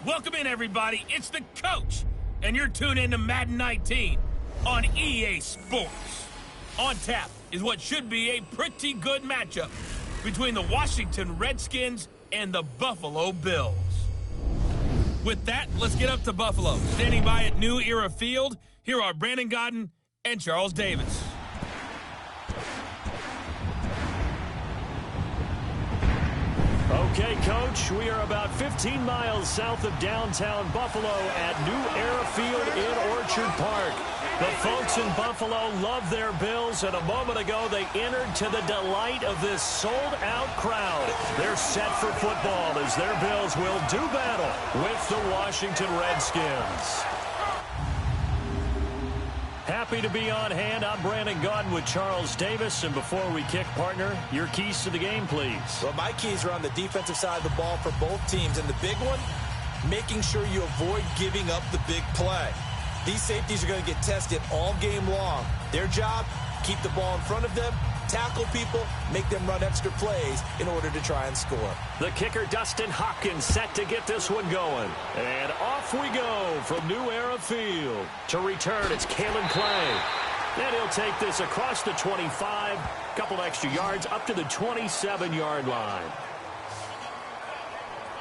Welcome in, everybody. It's the coach, and you're tuned in to Madden 19 on EA Sports. On tap is what should be a pretty good matchup between the Washington Redskins and the Buffalo Bills. With that, let's get up to Buffalo. Standing by at New Era Field, here are Brandon Godden and Charles Davis. Okay, Coach, we are about 15 miles south of downtown Buffalo at New Era Field in Orchard Park. The folks in Buffalo love their Bills, and a moment ago they entered to the delight of this sold-out crowd. They're set for football as their Bills will do battle with the Washington Redskins. Happy to be on hand. I'm Brandon Godden with Charles Davis. And before we kick, partner, your keys to the game, please. Well, my keys are on the defensive side of the ball for both teams. And the big one, making sure you avoid giving up the big play. These safeties are going to get tested all game long. Their job, keep the ball in front of them, tackle people, make them run extra plays in order to try and score. The kicker, Dustin Hopkins, set to get this one going. And off we go from New Era Field. To return, it's Kalen Clay. And he'll take this across the 25, couple extra yards, up to the 27-yard line.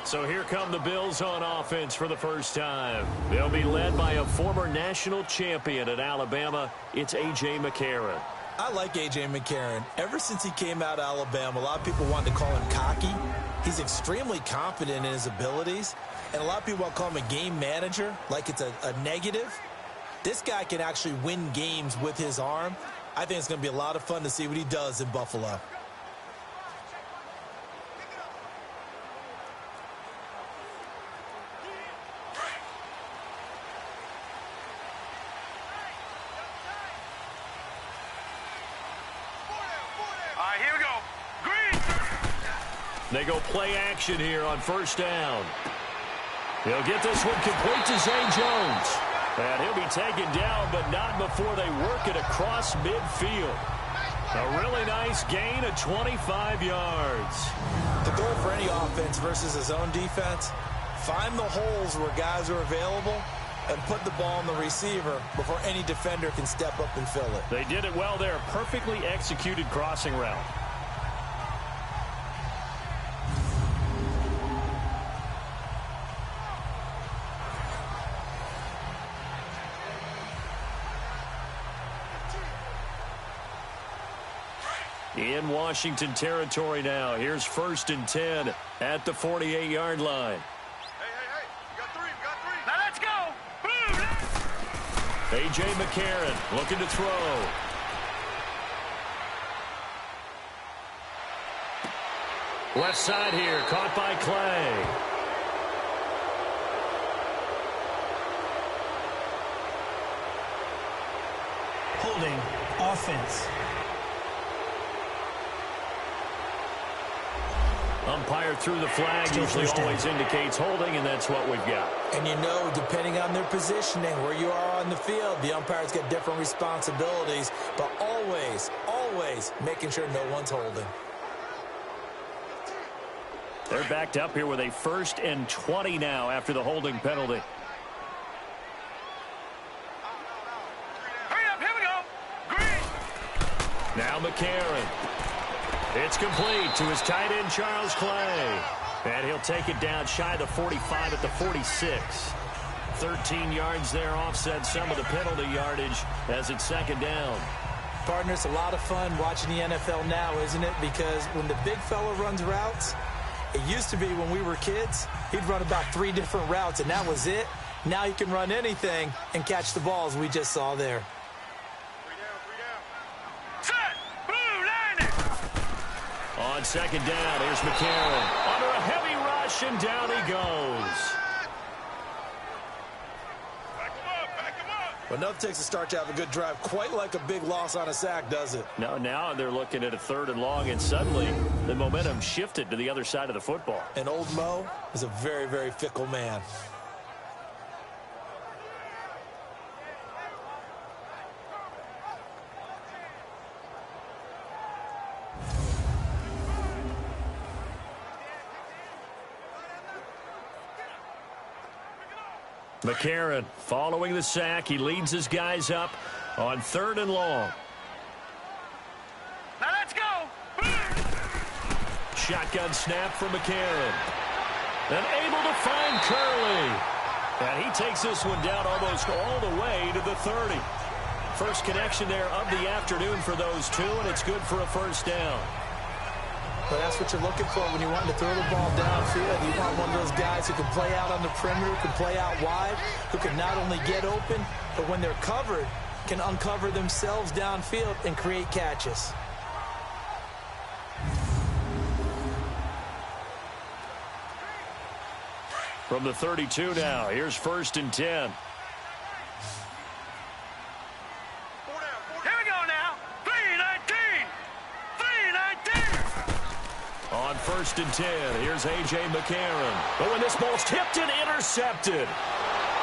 So here come the Bills on offense for the first time. They'll be led by a former national champion at Alabama. It's A.J. McCarron. I like A.J. McCarron. Ever since he came out of Alabama, a lot of people wanted to call him cocky. He's extremely confident in his abilities. And a lot of people want to call him a game manager, like it's a negative. This guy can actually win games with his arm. I think it's going to be a lot of fun to see what he does in Buffalo. They go play action here on first down. He'll get this one complete to Zay Jones. And he'll be taken down, but not before they work it across midfield. A really nice gain of 25 yards. The goal for any offense versus his own defense, find the holes where guys are available and put the ball on the receiver before any defender can step up and fill it. They did it well there. Perfectly executed crossing route. In Washington territory now. Here's 1st and 10 at the 48-yard line. Hey, we got three. Now let's go. Boom. A.J. McCarron looking to throw. Left side here, caught by Clay. Holding offense. Umpire threw the flag, usually always indicates holding, and that's what we've got. And you know, depending on their positioning, where you are on the field, the umpires get different responsibilities, but always making sure no one's holding. They're backed up here with a 1st and 20 now after the holding penalty. Hurry up, here we go. Green. Now McCarron. It's complete to his tight end, Charles Clay. And he'll take it down shy of the 45 at the 46. 13 yards there, offset some of the penalty yardage as it's 2nd down. Partner, it's a lot of fun watching the NFL now, isn't it? Because when the big fella runs routes, it used to be when we were kids, he'd run about 3 different routes, and that was it. Now he can run anything and catch the balls we just saw there. On 2nd down, here's McCarron. Under a heavy rush, and down he goes. Back him up. But enough takes to start to have a good drive. Quite like a big loss on a sack, does it? Now they're looking at a 3rd and long, and suddenly the momentum shifted to the other side of the football. And old Mo is a very, very fickle man. McCarron following the sack. He leads his guys up on 3rd and long. Now let's go. Shotgun snap for McCarron. And able to find Curley. And he takes this one down almost all the way to the 30. First connection there of the afternoon for those two, and it's good for a first down. But that's what you're looking for when you want to throw the ball downfield. You want one of those guys who can play out on the perimeter, who can play out wide, who can not only get open, but when they're covered, can uncover themselves downfield and create catches. From the 32 now, here's 1st and 10. Here we go now. 3-19. 3-19. On 1st and 10, here's A.J. McCarron. But when this ball's tipped and intercepted.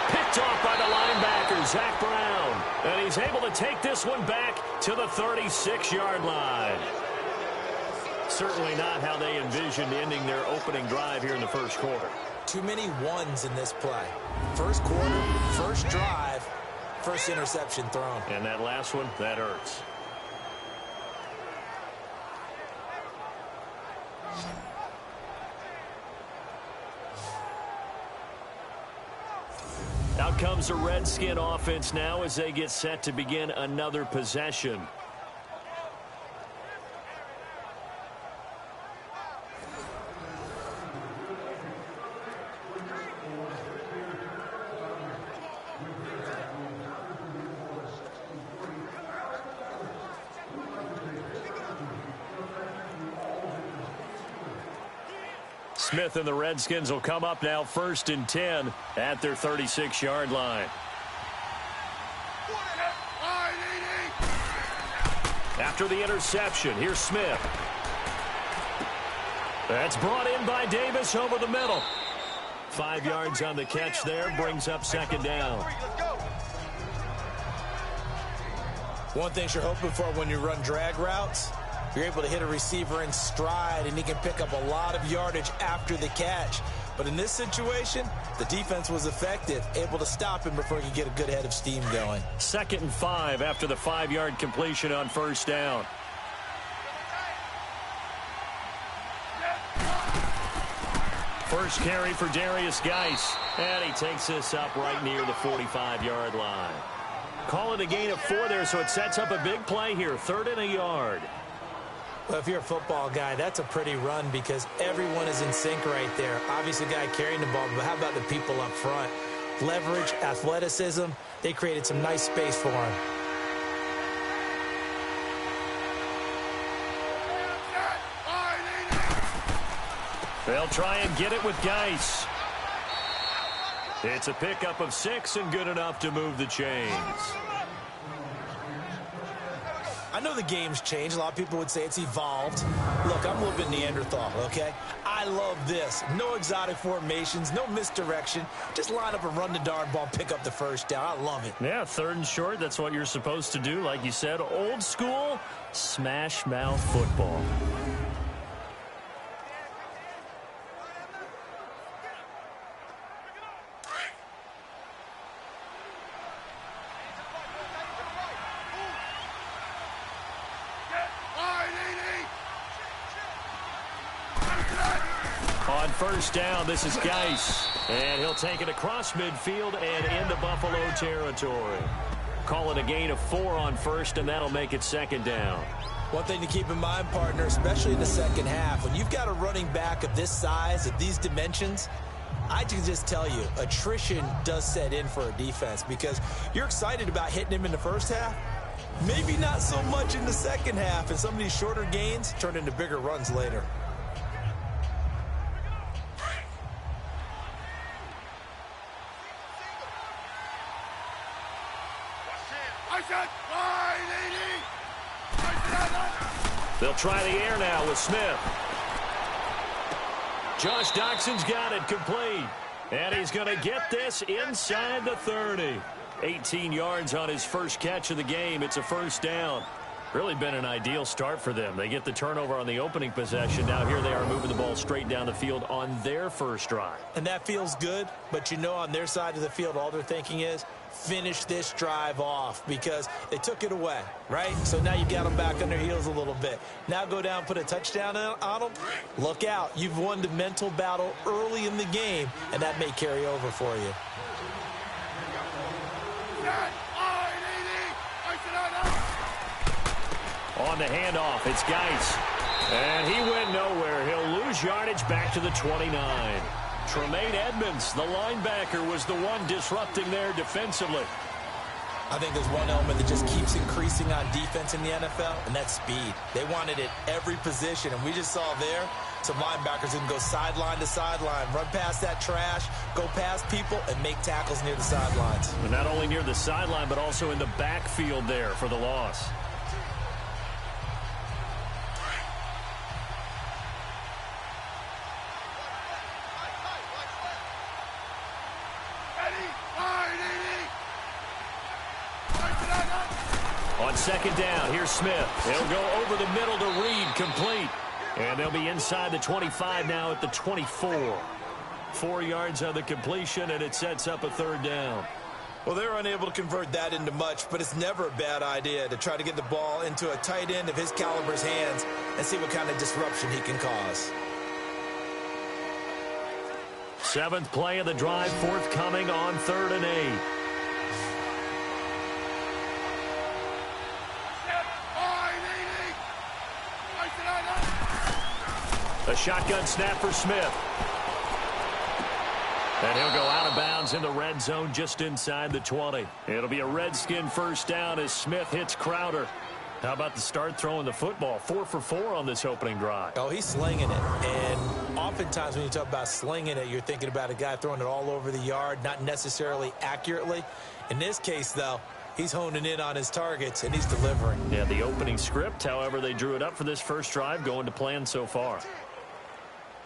Picked off by the linebacker, Zach Brown. And he's able to take this one back to the 36-yard line. Certainly not how they envisioned ending their opening drive here in the first quarter. Too many ones in this play. First quarter, first drive, first interception thrown. And that last one, that hurts. Out comes the Redskin offense now as they get set to begin another possession. Smith and the Redskins will come up now 1st and 10 at their 36-yard line. After the interception, here's Smith. That's brought in by Davis over the middle. 5 yards on the catch there, brings up 2nd down. One thing you're hoping for when you run drag routes, you're able to hit a receiver in stride, and he can pick up a lot of yardage after the catch. But in this situation, the defense was effective, able to stop him before he could get a good head of steam going. 2nd and 5 after the 5-yard completion on 1st down. First carry for Darius Geis, and he takes this up right near the 45-yard line. Call it a gain of 4 there, so it sets up a big play here, 3rd and a yard. Well, if you're a football guy, that's a pretty run because everyone is in sync right there. Obviously, the guy carrying the ball, but how about the people up front? Leverage, athleticism, they created some nice space for him. They'll try and get it with Geis. It's a pickup of 6 and good enough to move the chains. I know the game's changed. A lot of people would say it's evolved. Look, I'm a little bit Neanderthal, okay? I love this. No exotic formations, no misdirection. Just line up and run the darn ball, pick up the first down. I love it. Yeah, 3rd and short, that's what you're supposed to do. Like you said, old school, smash mouth football. On 1st down, this is Geis. And he'll take it across midfield and into Buffalo territory. Call it a gain of 4 on 1st, and that'll make it 2nd down. One thing to keep in mind, partner, especially in the second half, when you've got a running back of this size, of these dimensions, I can just tell you, attrition does set in for a defense because you're excited about hitting him in the first half. Maybe not so much in the second half, and some of these shorter gains turn into bigger runs later. They'll try the air now with Smith. Josh Doxson's got it complete. And he's going to get this inside the 30. 18 yards on his first catch of the game. It's a 1st down. Really been an ideal start for them. They get the turnover on the opening possession. Now here they are moving the ball straight down the field on their first drive. And that feels good, but you know on their side of the field, all they're thinking is finish this drive off because they took it away, right? So now you got them back on their heels a little bit. Now go down, put a touchdown on them. Look out. You've won the mental battle early in the game, and that may carry over for you. On the handoff, it's Geis. And he went nowhere. He'll lose yardage back to the 29. Tremaine Edmonds, the linebacker, was the one disrupting there defensively. I think there's one element that just keeps increasing on defense in the NFL, and that's speed. They want it at every position, and we just saw there some linebackers who can go sideline to sideline, run past that trash, go past people, and make tackles near the sidelines. And not only near the sideline, but also in the backfield there for the loss. On second down, here's Smith. He'll go over the middle to Reed, complete. And they'll be inside the 25 now at the 24. 4 yards on the completion, and it sets up a third down. Well, they're unable to convert that into much, but it's never a bad idea to try to get the ball into a tight end of his caliber's hands and see what kind of disruption he can cause. 7th play of the drive forthcoming on 3rd and 8. A shotgun snap for Smith. And he'll go out of bounds in the red zone just inside the 20. It'll be a Redskin first down as Smith hits Crowder. How about the start throwing the football? 4 for 4 on this opening drive. Oh, he's slinging it. And oftentimes when you talk about slinging it, you're thinking about a guy throwing it all over the yard, not necessarily accurately. In this case, though, he's honing in on his targets, and he's delivering. Yeah, the opening script, however, they drew it up for this first drive, going to plan so far.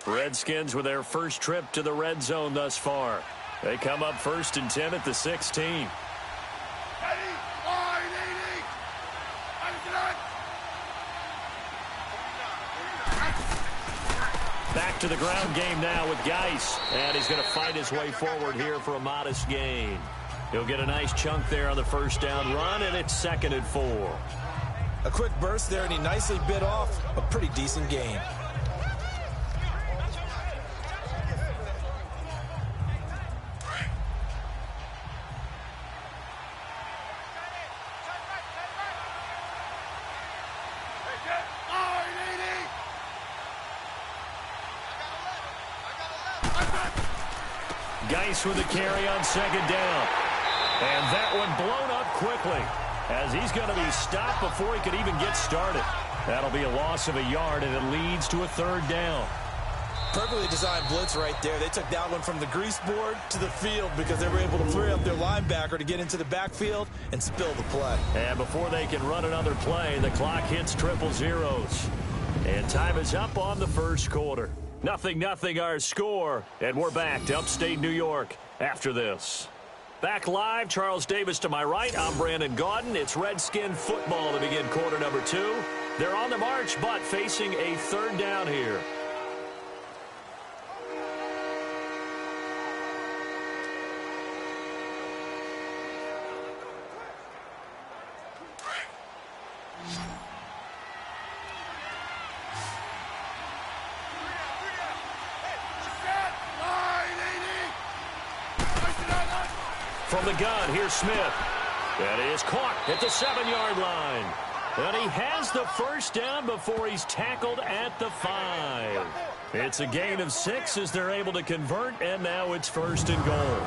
Redskins with their first trip to the red zone thus far. They come up 1st and 10 at the 16. Back to the ground game now with Geis. And he's going to fight his way forward here for a modest gain. He'll get a nice chunk there on the first down run, and it's 2nd and 4. A quick burst there, and he nicely bit off a pretty decent gain. Geis with the carry on 2nd down. And that one blown up quickly as he's going to be stopped before he could even get started. That'll be a loss of a yard, and it leads to a 3rd down. Perfectly designed blitz right there. They took that one from the grease board to the field because they were able to free up their linebacker to get into the backfield and spill the play. And before they can run another play, the clock hits 000. And time is up on the first quarter. 0-0 our score, and we're back to upstate New York after this. Back live, Charles Davis to my right. I'm Brandon Gaudin. It's Redskin football to begin quarter number 2. They're on the march, but facing a 3rd down here. From the gun, here's Smith. And he is caught at the 7-yard line. And he has the first down before he's tackled at the 5. It's a gain of 6 as they're able to convert, and now it's 1st and goal.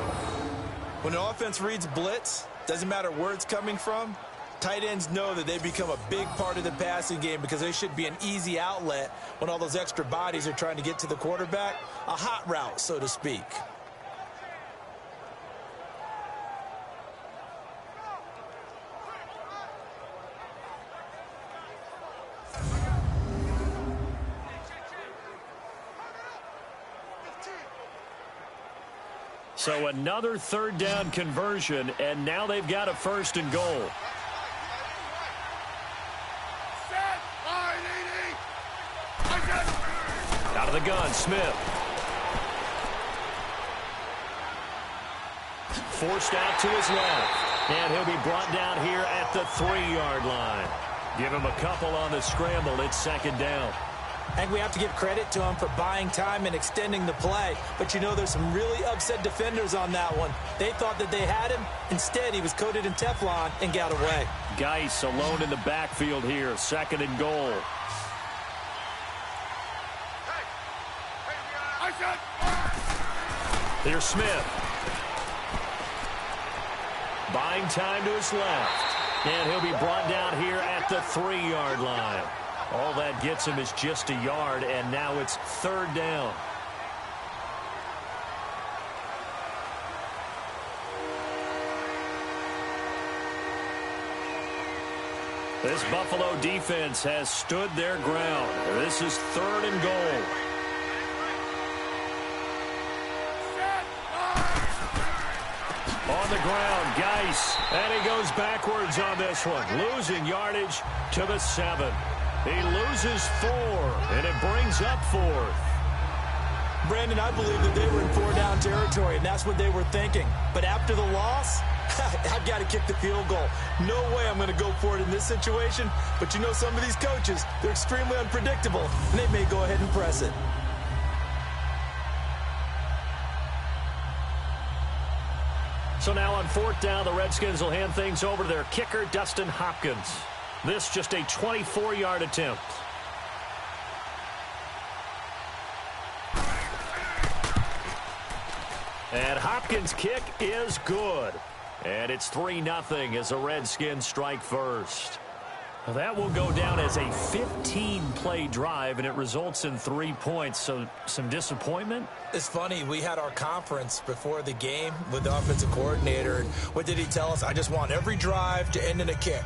When an offense reads blitz, doesn't matter where it's coming from, tight ends know that they become a big part of the passing game because they should be an easy outlet when all those extra bodies are trying to get to the quarterback. A hot route, so to speak. So another 3rd down conversion, and now they've got a 1st and goal. the gun, Smith. Forced out to his left. And he'll be brought down here at the 3-yard line. Give him a couple on the scramble. It's second down. I think we have to give credit to him for buying time and extending the play. But, you know, there's some really upset defenders on that one. They thought that they had him. Instead, he was coated in Teflon and got away. Geis alone in the backfield here. Second and goal. Here's Smith. Buying time to his left. And he'll be brought down here at the 3-yard line. All that gets him is just a yard, and now it's third down. This Buffalo defense has stood their ground. This is third and goal. On the ground, Geis, and he goes backwards on this one, losing yardage to the 7. He loses 4, and it brings up 4th. Brandon, I believe that they were in 4-down territory, and that's what they were thinking. But after the loss, I've got to kick the field goal. No way I'm going to go for it in this situation. But you know, some of these coaches, they're extremely unpredictable, and they may go ahead and press it. So now on 4th down, the Redskins will hand things over to their kicker, Dustin Hopkins. This just a 24-yard attempt. And Hopkins' kick is good. And it's 3-0 as the Redskins strike first. Well, that will go down as a 15-play drive, and it results in 3 points. So some disappointment? It's funny. We had our conference before the game with the offensive coordinator. And what did he tell us? I just want every drive to end in a kick,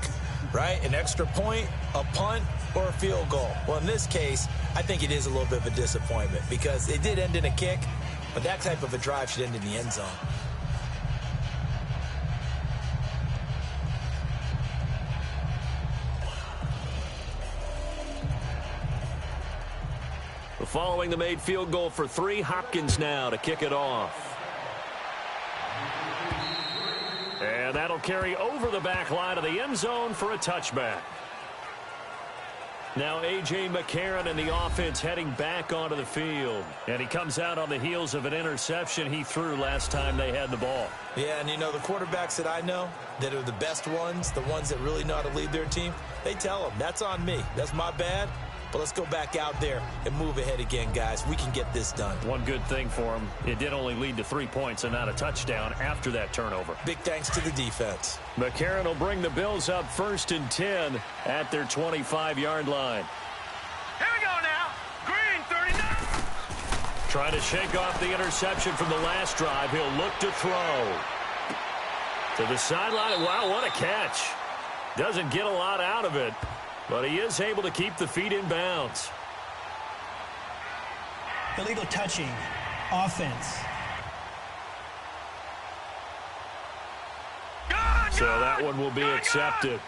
right? An extra point, a punt, or a field goal. Well, in this case, I think it is a little bit of a disappointment because it did end in a kick, but that type of a drive should end in the end zone. Following the made field goal for 3, Hopkins now to kick it off. And that'll carry over the back line of the end zone for a touchback. Now A.J. McCarron and the offense heading back onto the field. And he comes out on the heels of an interception he threw last time they had the ball. Yeah, and you know, the quarterbacks that I know that are the best ones, the ones that really know how to lead their team, they tell them, that's on me. That's my bad. But let's go back out there and move ahead again, guys. We can get this done. One good thing for him, it did only lead to 3 points and not a touchdown after that turnover. Big thanks to the defense. McCarron will bring the Bills up 1st and 10 at their 25-yard line. Here we go now. Green 39. Trying to shake off the interception from the last drive. He'll look to throw. To the sideline. Wow, what a catch. Doesn't get a lot out of it. But he is able to keep the feet in bounds. Illegal touching. Offense. So that one will be accepted.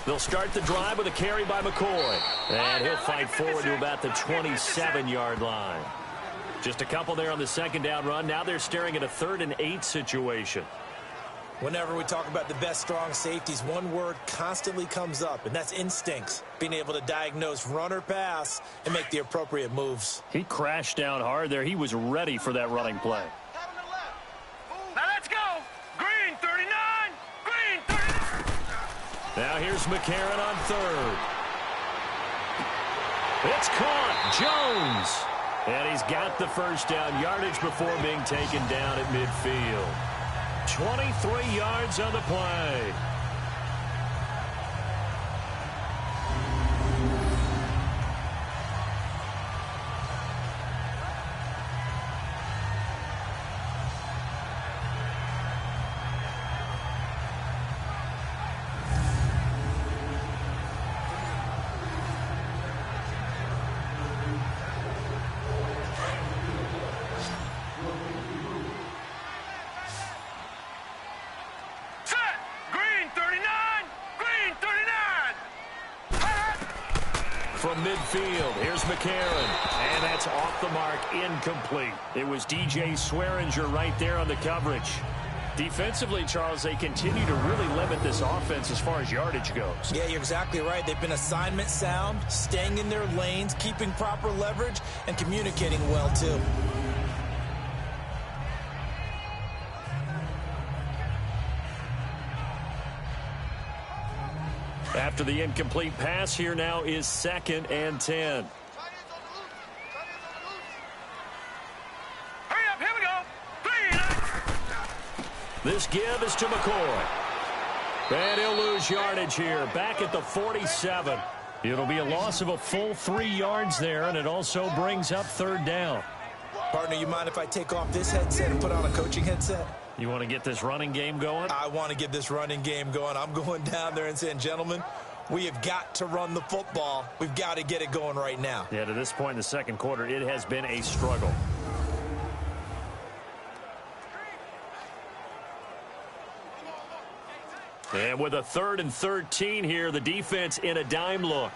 They'll start the drive with a carry by McCoy. And he'll fight forward to about the 27-yard line. Just a couple there on the second down run. Now they're staring at a 3rd and 8 situation. Whenever we talk about the best strong safeties, one word constantly comes up, and that's instincts. Being able to diagnose run or pass and make the appropriate moves. He crashed down hard there. He was ready for that running play. Now let's go. Green 39. Green 39. Now here's McCarron on 3rd. It's caught. Jones. And he's got the first down yardage before being taken down at midfield. 23 yards on the play. from midfield. Here's McCarron. And that's off the mark, incomplete. It was DJ Swearinger right there on the coverage. Defensively, Charles, they continue to really limit this offense as far as yardage goes. Yeah, you're exactly right. They've been assignment sound, staying in their lanes, keeping proper leverage, and communicating well, too. After the incomplete pass, here now is 2nd and 10. Hurry up, here we go. 3 This give is to McCoy. And he'll lose yardage here, back at the 47. It'll be a loss of a full 3 yards there, and it also brings up 3rd down. Partner, you mind if I take off this headset and put on a coaching headset? You want to get this running game going? I want to get this running game going. I'm going down there and saying, gentlemen, we have got to run the football. We've got to get it going right now. Yeah, to this point in the second quarter, it has been a struggle. And with a 3rd and 13 here, the defense in a dime look.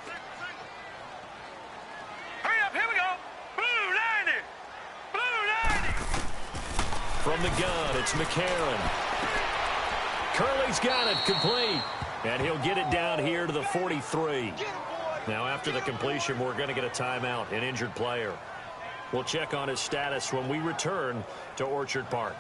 Hurry up, here we go. Blue 90. Blue 90. From the gun, it's McCarron. Curley's got it, complete. And he'll get it down here to the 43. Now, after the completion, we're going to get a timeout, an injured player. We'll check on his status when we return to Orchard Park.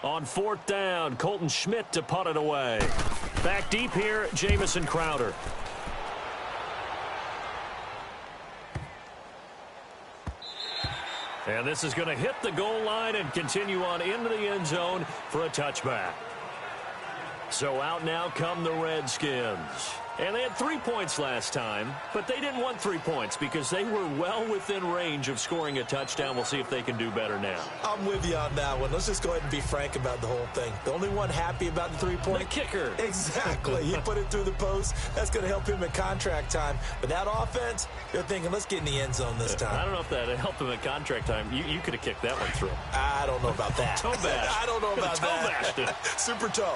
On 4th down, Colton Schmidt to punt it away. Back deep here, Jamison Crowder. And this is going to hit the goal line and continue on into the end zone for a touchback. So out now come the Redskins. And they had 3 points last time, but they didn't want 3 points because they were well within range of scoring a touchdown. We'll see if they can do better now. I'm with you on that one. Let's just go ahead and be frank about the whole thing. The only one happy about the 3-point? The kicker. Exactly. He put it through the post. That's going to help him in contract time. But that offense, they're thinking, let's get in the end zone this time. I don't know if that helped him in contract time. You could have kicked that one through. I don't know about that. Toe bash. I don't know about toe that. bashed. Super toe.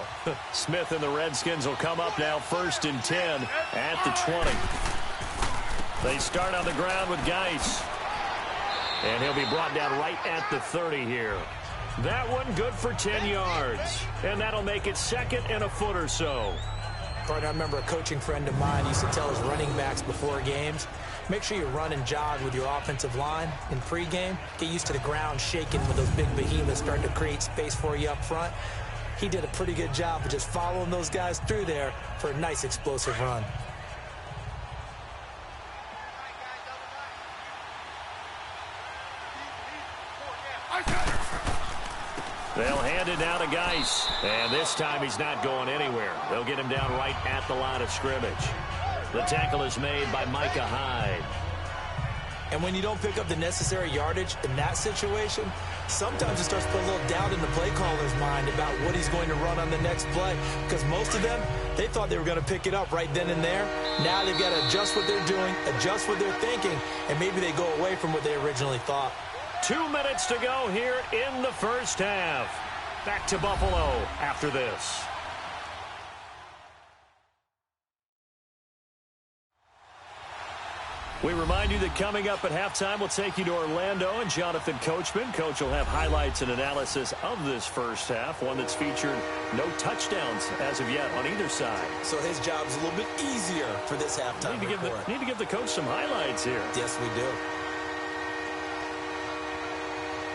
Smith and the Redskins will come up now 1st and 10 at the 20. They start on the ground with Geis. And he'll be brought down right at the 30 here. That one good for 10 yards. And that'll make it 2nd and a foot or so. Partner, I remember a coaching friend of mine used to tell his running backs before games, make sure you run and jog with your offensive line in pregame. Get used to the ground shaking with those big behemoths starting to create space for you up front. He did a pretty good job of just following those guys through there for a nice explosive run. They'll hand it down to Geis. And this time he's not going anywhere. They'll get him down right at the line of scrimmage. The tackle is made by Micah Hyde. And when you don't pick up the necessary yardage in that situation, sometimes it starts to put a little doubt in the play caller's mind about what he's going to run on the next play. Because most of them, they thought they were going to pick it up right then and there. Now they've got to adjust what they're doing, adjust what they're thinking, and maybe they go away from what they originally thought. 2 minutes to go here in the first half. Back to Buffalo after this. We remind you that coming up at halftime, we'll take you to Orlando and Jonathan Coachman. Coach will have highlights and analysis of this first half, one that's featured no touchdowns as of yet on either side. So his job's a little bit easier for this halftime report. Need to give the coach some highlights here. Yes, we do.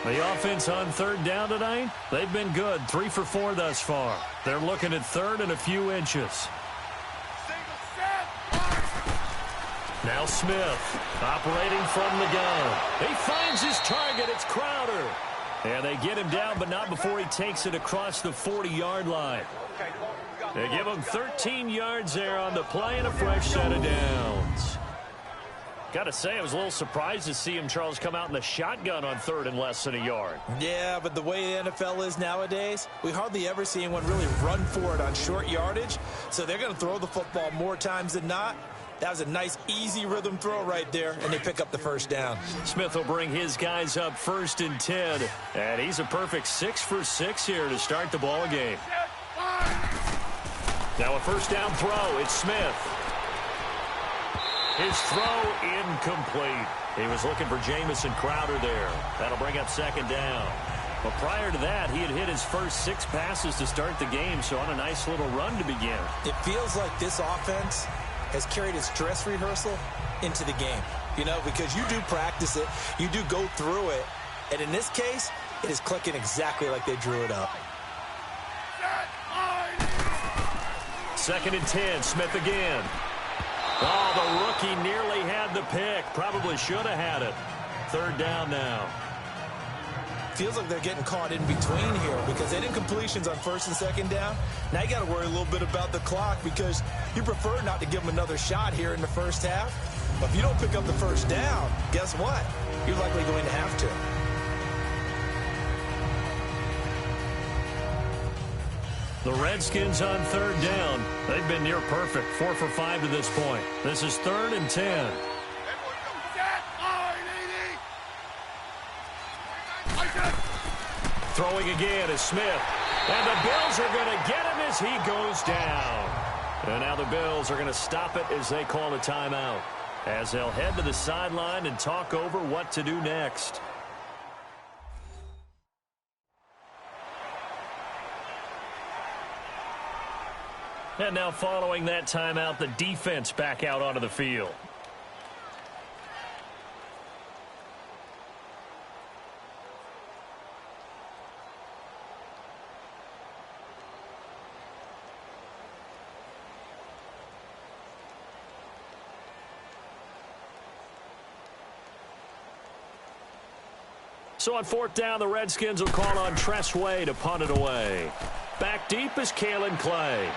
The offense on 3rd down tonight, they've been good. 3 for 4 thus far. They're looking at 3rd and a few inches. Now Smith operating from the gun. He finds his target. It's Crowder. And they get him down, but not before he takes it across the 40-yard line. They give him 13 yards there on the play and a fresh set of downs. Got to say, I was a little surprised to see him, Charles, come out in the shotgun on third and less than a yard. Yeah, but the way the NFL is nowadays, we hardly ever see anyone really run for it on short yardage. So they're going to throw the football more times than not. That was a nice, easy rhythm throw right there, and they pick up the first down. Smith will bring his guys up 1st and 10, and he's a perfect 6 for 6 here to start the ball game. Now a first down throw. It's Smith. His throw incomplete. He was looking for Jamison Crowder there. That'll bring up 2nd down. But prior to that, he had hit his first 6 passes to start the game, so on a nice little run to begin. It feels like this offense has carried its dress rehearsal into the game. You know, because you do practice it, you do go through it, and in this case, it is clicking exactly like they drew it up. 2nd and 10, Smith again. Oh, the rookie nearly had the pick. Probably should have had it. 3rd down now. Feels like they're getting caught in between here because they didn't completions on 1st and 2nd down. Now you got to worry a little bit about the clock because you prefer not to give them another shot here in the first half. But if you don't pick up the first down, guess what? You're likely going to have to. The Redskins on 3rd down. They've been near perfect. 4 for 5 to this point. This is 3rd and 10. Throwing again is Smith. And the Bills are going to get him as he goes down. And now the Bills are going to stop it as they call a timeout, as they'll head to the sideline and talk over what to do next. And now following that timeout, the defense back out onto the field. So on 4th down, the Redskins will call on Tress Way to punt it away. Back deep is Kalen Clay.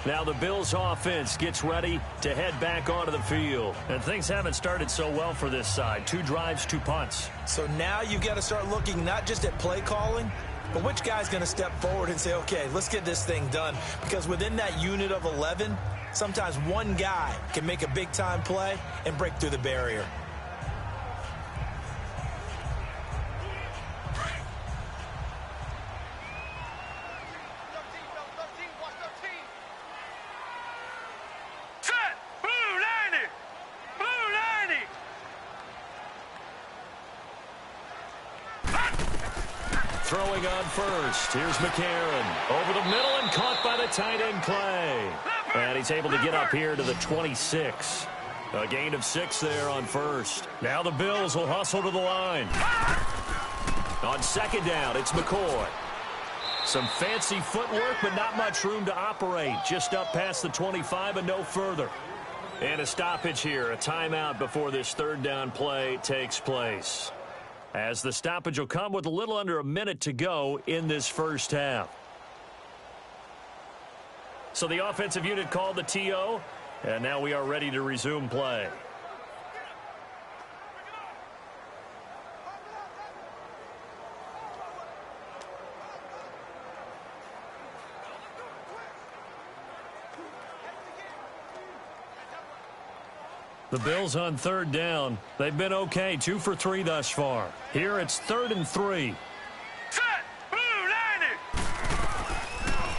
Now the Bills offense gets ready to head back onto the field. And things haven't started so well for this side. 2 drives, 2 punts. So now you've got to start looking not just at play calling, but which guy's going to step forward and say, okay, let's get this thing done. Because within that unit of 11, sometimes one guy can make a big-time play and break through the barrier. Throwing on first. Here's McCarron. Over the middle and caught by the tight end Clay. And he's able to get up here to the 26. A gain of 6 there on first. Now the Bills will hustle to the line. On 2nd down, it's McCoy. Some fancy footwork, but not much room to operate. Just up past the 25 and no further. And a stoppage here, a timeout before this 3rd down play takes place, as the stoppage will come with a little under a minute to go in this first half. So the offensive unit called the TO, and now we are ready to resume play. The Bills on 3rd down. They've been okay, 2 for 3 thus far. Here it's 3rd and 3.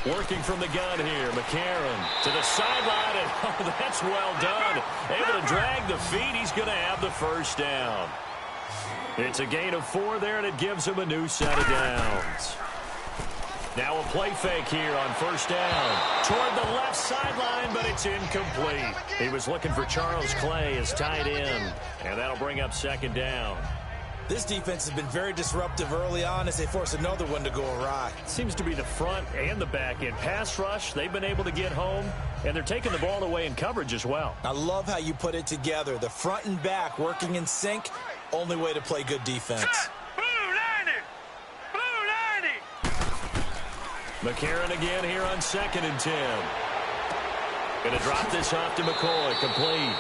Working from the gun here, McCarron to the sideline, and oh, that's well done. Able to drag the feet. He's going to have the first down. It's a gain of 4 there, and it gives him a new set of downs. Now a play fake here on 1st down. Toward the left sideline, but it's incomplete. He was looking for Charles Clay as tight end, and that'll bring up 2nd down. This defense has been very disruptive early on as they force another one to go awry. Seems to be the front and the back end. Pass rush, they've been able to get home, and they're taking the ball away in coverage as well. I love how you put it together. The front and back working in sync, only way to play good defense. McCarron again here on 2nd and 10. Going to drop this off to McCoy, complete.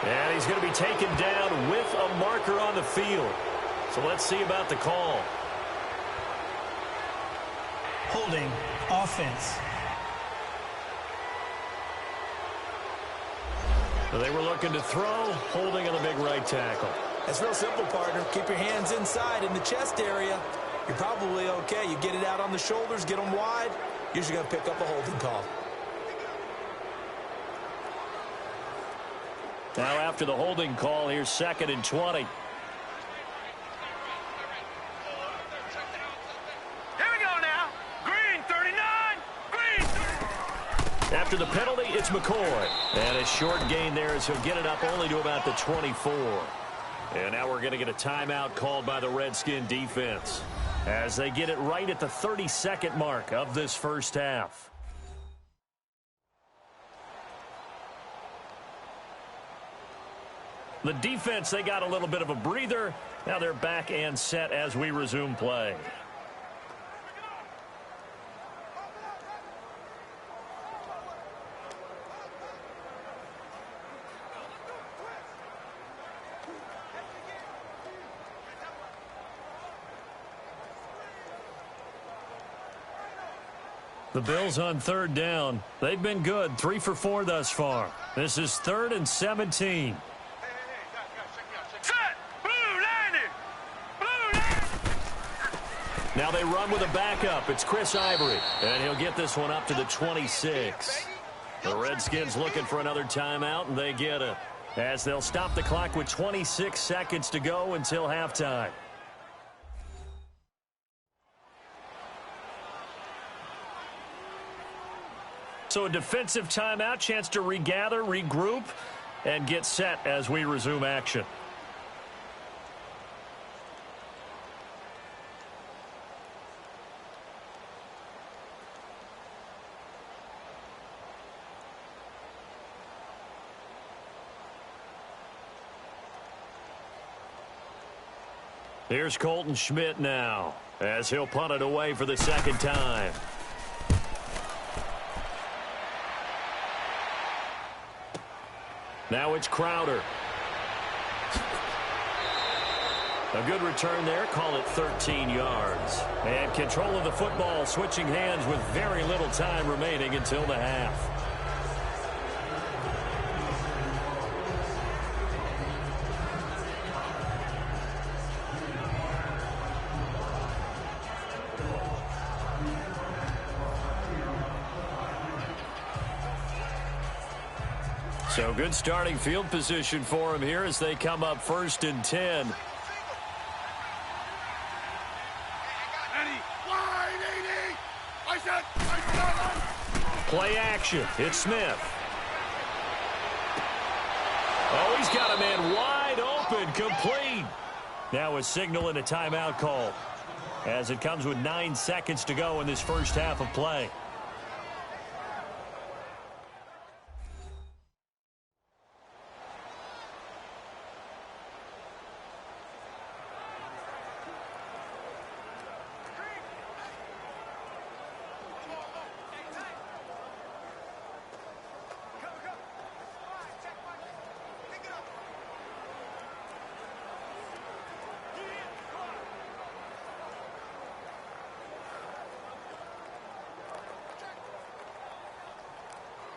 And he's going to be taken down with a marker on the field. So let's see about the call. Holding, offense. So they were looking to throw, holding on the big right tackle. It's real simple, partner. Keep your hands inside in the chest area. You're probably okay. You get it out on the shoulders, get them wide. Usually going to pick up a holding call. Now after the holding call, here's 2nd and 20. Here we go now. Green 39. Green 39. After the penalty, it's McCoy. And a short gain there as he'll get it up only to about the 24. And now we're going to get a timeout called by the Redskin defense as they get it right at the 32nd mark of this first half. The defense, they got a little bit of a breather. Now they're back and set as we resume play. The Bills on 3rd down. They've been good, 3 for 4 thus far. This is 3rd and 17. Now they run with a backup. It's Chris Ivory, and he'll get this one up to the 26. The Redskins looking for another timeout, and they get it, as they'll stop the clock with 26 seconds to go until halftime. So a defensive timeout, chance to regather, regroup, and get set as we resume action. Here's Colton Schmidt now, as he'll punt it away for the 2nd time. Now it's Crowder. A good return there, call it 13 yards. And control of the football, switching hands with very little time remaining until the half. So good starting field position for him here as they come up 1st and 10. Play action. It's Smith. Oh, he's got a man wide open, complete. Now a signal and a timeout call as it comes with 9 seconds to go in this first half of play.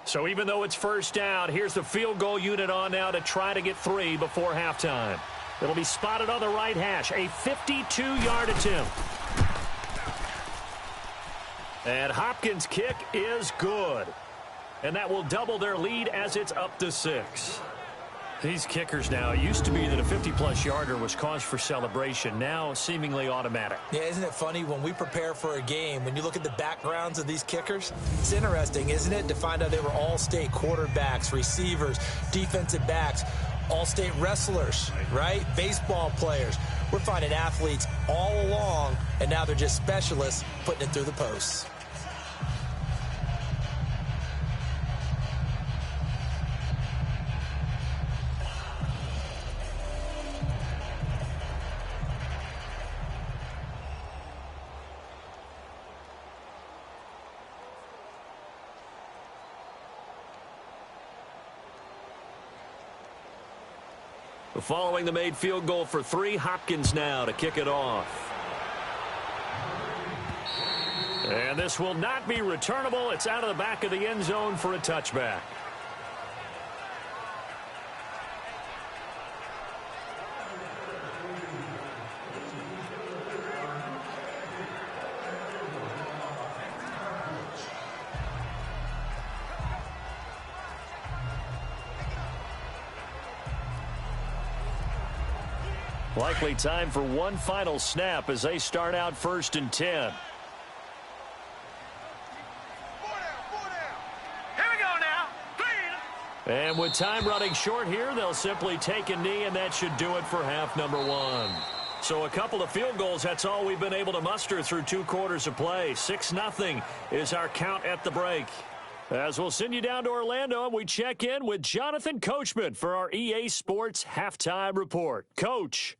So even though it's first down, here's the field goal unit on now to try to get 3 before halftime. It'll be spotted on the right hash, a 52-yard attempt. And Hopkins' kick is good. And that will double their lead as it's up to 6. These kickers now, it used to be that a 50-plus yarder was cause for celebration. Now seemingly automatic. Yeah, isn't it funny when we prepare for a game, when you look at the backgrounds of these kickers, it's interesting, isn't it, to find out they were all-state quarterbacks, receivers, defensive backs, all-state wrestlers, right? Baseball players. We're finding athletes all along, and now they're just specialists putting it through the posts. Following the made field goal for 3, Hopkins now to kick it off. And this will not be returnable. It's out of the back of the end zone for a touchback. Likely time for one final snap as they start out 1st and 10. Here we go now. Clean. And with time running short here, they'll simply take a knee, and that should do it for half number 1. So a couple of field goals, that's all we've been able to muster through 2 quarters of play. 6-0 is our count at the break. As we'll send you down to Orlando, and we check in with Jonathan Coachman for our EA Sports Halftime Report. Coach.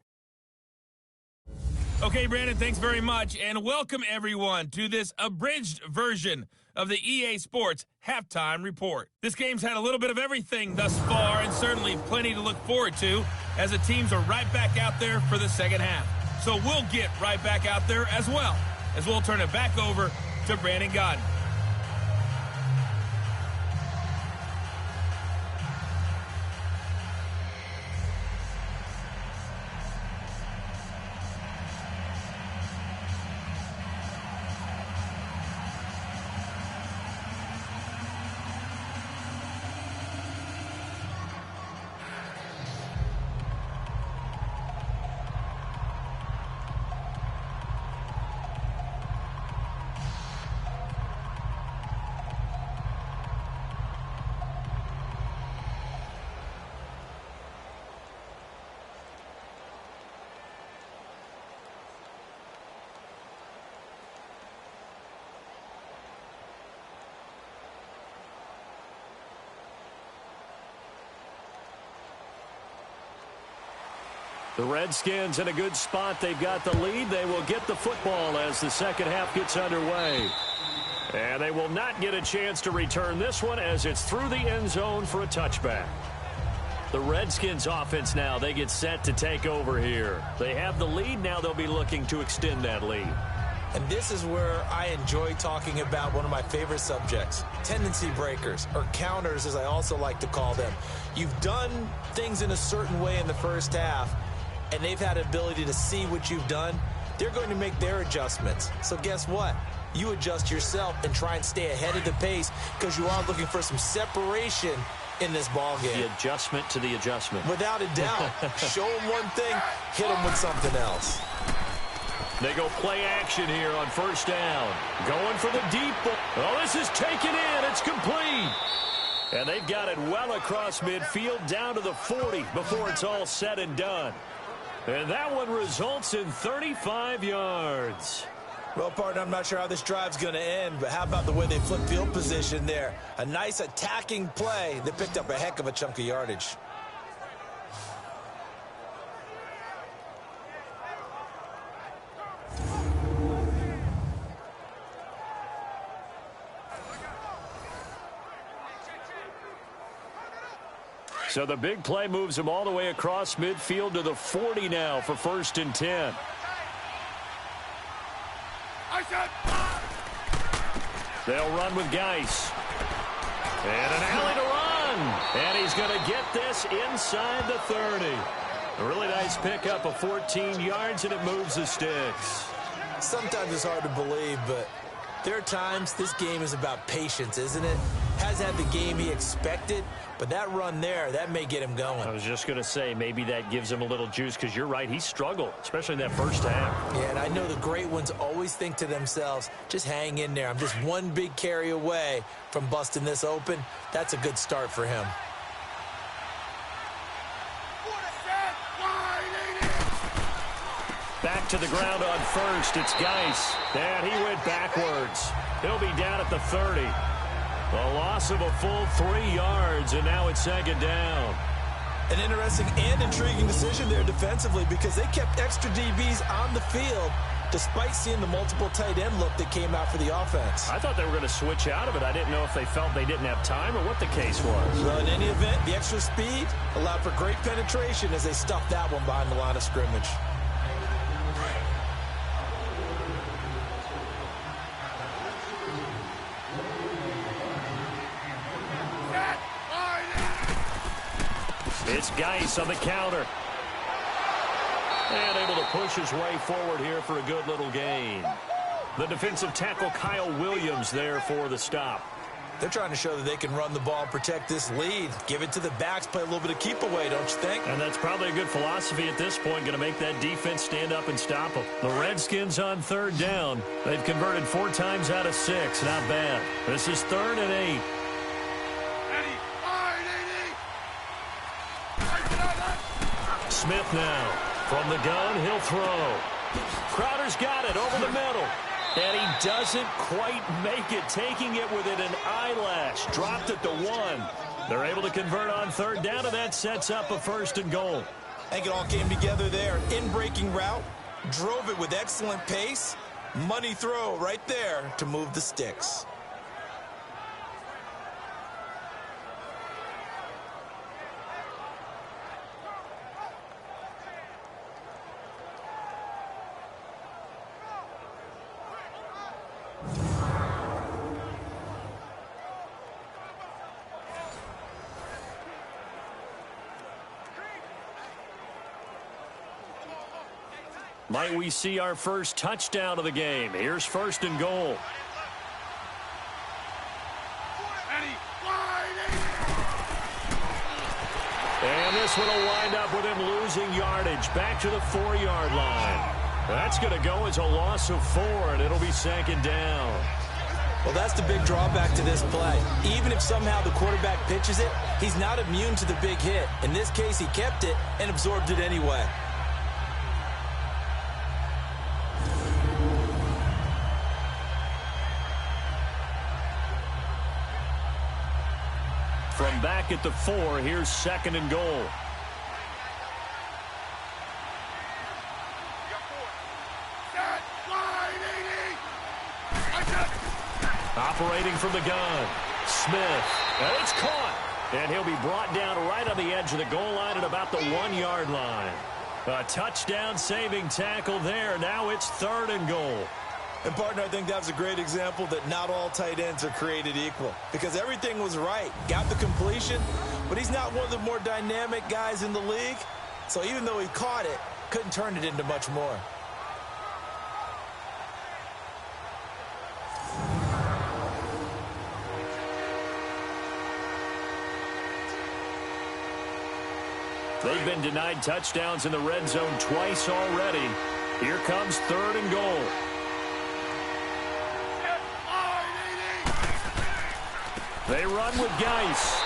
Okay, Brandon, thanks very much, and welcome everyone to this abridged version of the EA Sports Halftime Report. This game's had a little bit of everything thus far, and certainly plenty to look forward to as the teams are right back out there for the second half. So we'll get right back out there as well, as we'll turn it back over to Brandon Godden. The Redskins in a good spot. They've got the lead. They will get the football as the second half gets underway. And they will not get a chance to return this one as it's through the end zone for a touchback. The Redskins offense now, they get set to take over here. They have the lead. Now they'll be looking to extend that lead. And this is where I enjoy talking about one of my favorite subjects, tendency breakers, or counters as I also like to call them. You've done things in a certain way in the first half, and they've had the ability to see what you've done. They're going to make their adjustments. So guess what? You adjust yourself and try and stay ahead of the pace because you are looking for some separation in this ball game. The adjustment to the adjustment. Without a doubt. Show them one thing, hit them with something else. They go play action here on first down. Going for the deep ball. Oh, this is taken in. It's complete. And they've got it well across midfield down to the 40 before it's all said and done. And that one results in 35 yards. Well, partner, I'm not sure how this drive's going to end, but how about the way they flip field position there? A nice attacking play that picked up a heck of a chunk of yardage. So the big play moves them all the way across midfield to the 40 now for 1st and 10. They'll run with Geis. And an alley to run. And he's going to get this inside the 30. A really nice pickup of 14 yards, and it moves the sticks. Sometimes it's hard to believe, but there are times this game is about patience, isn't it? Hasn't had the game he expected, but that run there, that may get him going. I was just going to say, maybe that gives him a little juice, because you're right, he struggled, especially in that first half. Yeah, and I know the great ones always think to themselves, just hang in there. I'm just one big carry away from busting this open. That's a good start for him. Back to the ground on first. It's Geis. And he went backwards. He'll be down at the 30. A loss of a full 3 yards, and now it's second down. An interesting and intriguing decision there defensively because they kept extra DBs on the field despite seeing the multiple tight end look that came out for the offense. I thought they were going to switch out of it. I didn't know if they felt they didn't have time or what the case was. Well, in any event, the extra speed allowed for great penetration as they stuffed that one behind the line of scrimmage. It's Geis on the counter. And able to push his way forward here for a good little gain. The defensive tackle Kyle Williams there for the stop. They're trying to show that they can run the ball and protect this lead. Give it to the backs, play a little bit of keep away, don't you think? And that's probably a good philosophy at this point, going to make that defense stand up and stop them. The Redskins on third down. They've converted 4 times out of 6. Not bad. This is 3rd and 8. Smith now. From the gun, he'll throw. Crowder's got it over the middle. And he doesn't quite make it, taking it within an eyelash. Dropped it to 1. They're able to convert on third down, and that sets up a 1st and goal. I think it all came together there. In-breaking route, drove it with excellent pace. Money throw right there to move the sticks. Might we see our first touchdown of the game? Here's 1st and goal. And this one will wind up with him losing yardage. Back to the 4-yard line. That's going to go as a loss of 4, and it'll be 2nd down. Well, that's the big drawback to this play. Even if somehow the quarterback pitches it, he's not immune to the big hit. In this case, he kept it and absorbed it anyway. From back at the 4, here's 2nd and goal. Operating from the gun, Smith, and it's caught. And he'll be brought down right on the edge of the goal line at about the 1-yard line. A touchdown-saving tackle there. Now it's 3rd and goal. And, partner, I think that's a great example that not all tight ends are created equal. Because everything was right. Got the completion, but he's not one of the more dynamic guys in the league. So even though he caught it, couldn't turn it into much more. They've been denied touchdowns in the red zone twice already. Here comes 3rd and goal. They run with Geis.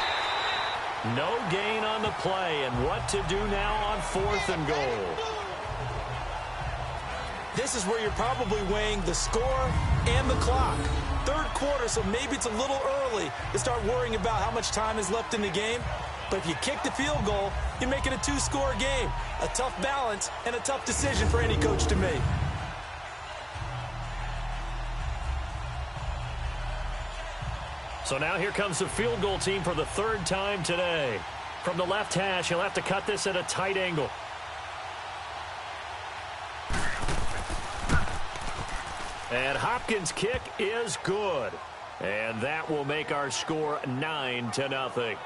No gain on the play, and what to do now on 4th and goal. This is where you're probably weighing the score and the clock. 3rd quarter, so maybe it's a little early to start worrying about how much time is left in the game. But if you kick the field goal, you make it a 2-score game. A tough balance and a tough decision for any coach to make. So now here comes the field goal team for the 3rd time today. From the left hash, he'll have to cut this at a tight angle. And Hopkins' kick is good. And that will make our score 9-0.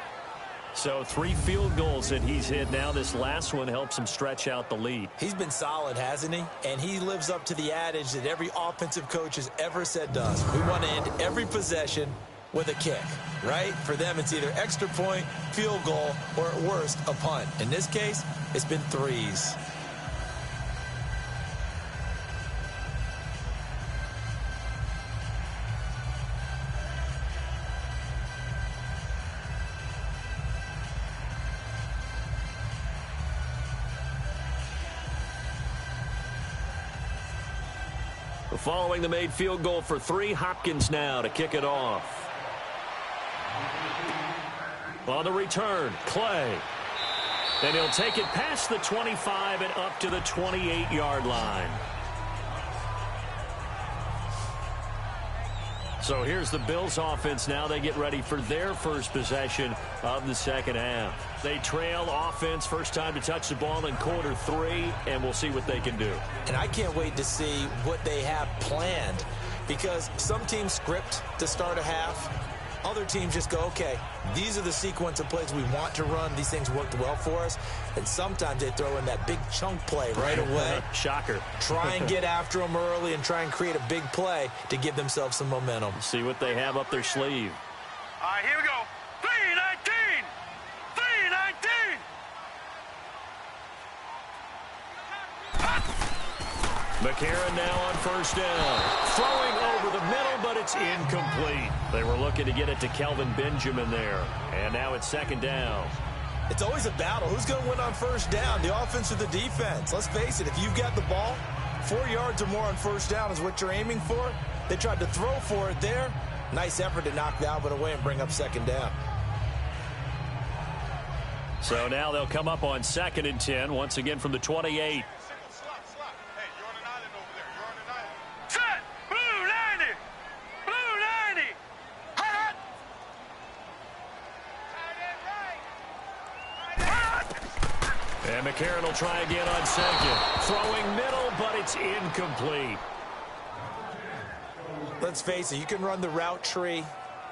So 3 field goals that he's hit now. This last one helps him stretch out the lead. He's been solid, hasn't he? And he lives up to the adage that every offensive coach has ever said to us. We want to end every possession with a kick, right? For them, it's either extra point, field goal, or at worst, a punt. In this case, it's been 3s. Following the made field goal for 3, Hopkins now to kick it off. On the return, Clay. And he'll take it past the 25 and up to the 28-yard line. So here's the Bills offense now. They get ready for their first possession of the second half. They trail offense, first time to touch the ball in quarter 3, and we'll see what they can do. And I can't wait to see what they have planned, because some teams script to start a half. Other teams just go, okay, these are the sequence of plays we want to run. These things worked well for us. And sometimes they throw in that big chunk play right away. Shocker. Try and get after them early and try and create a big play to give themselves some momentum. See what they have up their sleeve. All right, here we go. 3-19. 3-19. McCarron now on first down. Throwing over the middle, but it's incomplete. They were looking to get it to Kelvin Benjamin there. And now it's second down. It's always a battle. Who's going to win on first down, the offense or the defense? Let's face it, if you've got the ball, 4 yards or more on first down is what you're aiming for. They tried to throw for it there. Nice effort to knock Dalvin away and bring up second down. So now they'll come up on 2nd and 10, once again from the 28. And McCarron will try again on second. Throwing middle, but it's incomplete. Let's face it, you can run the route tree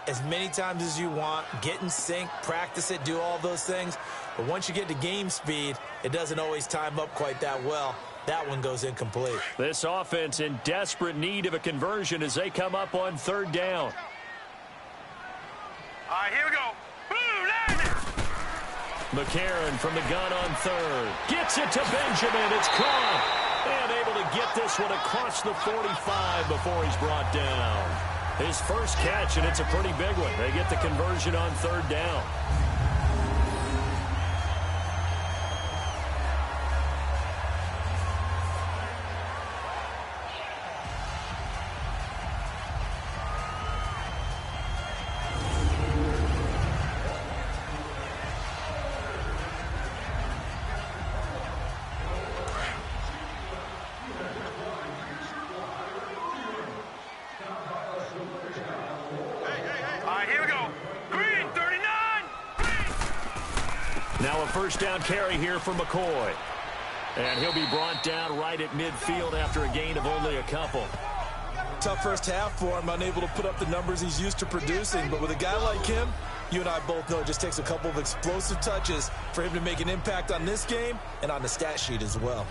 as many times as you want, get in sync, practice it, do all those things. But once you get to game speed, it doesn't always time up quite that well. That one goes incomplete. This offense in desperate need of a conversion as they come up on 3rd down. All right, here we go. McCarron from the gun on 3rd. Gets it to Benjamin. It's caught. And able to get this one across the 45 before he's brought down. His first catch, and it's a pretty big one. They get the conversion on 3rd down. Now a first down carry here for McCoy. And he'll be brought down right at midfield after a gain of only a couple. Tough first half for him, unable to put up the numbers he's used to producing. But with a guy like him, you and I both know it just takes a couple of explosive touches for him to make an impact on this game and on the stat sheet as well.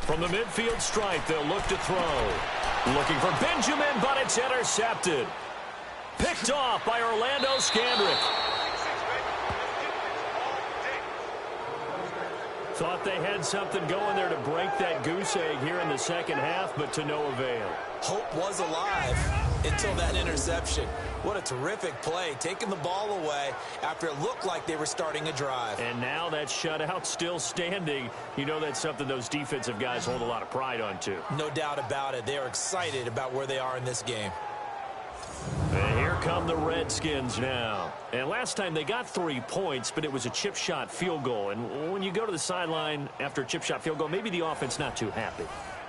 From the midfield stripe, they'll look to throw. Looking for Benjamin, but it's intercepted. Picked off by Orlando Scandrick. Thought they had something going there to break that goose egg here in the second half, but to no avail. Hope was alive until that interception. What a terrific play, taking the ball away after it looked like they were starting a drive. And now that shutout still standing. You know that's something those defensive guys hold a lot of pride on, too. No doubt about it. They are excited about where they are in this game. And here come the Redskins now. And last time they got 3 points, but it was a chip shot field goal. And when you go to the sideline after a chip shot field goal, maybe the offense not too happy.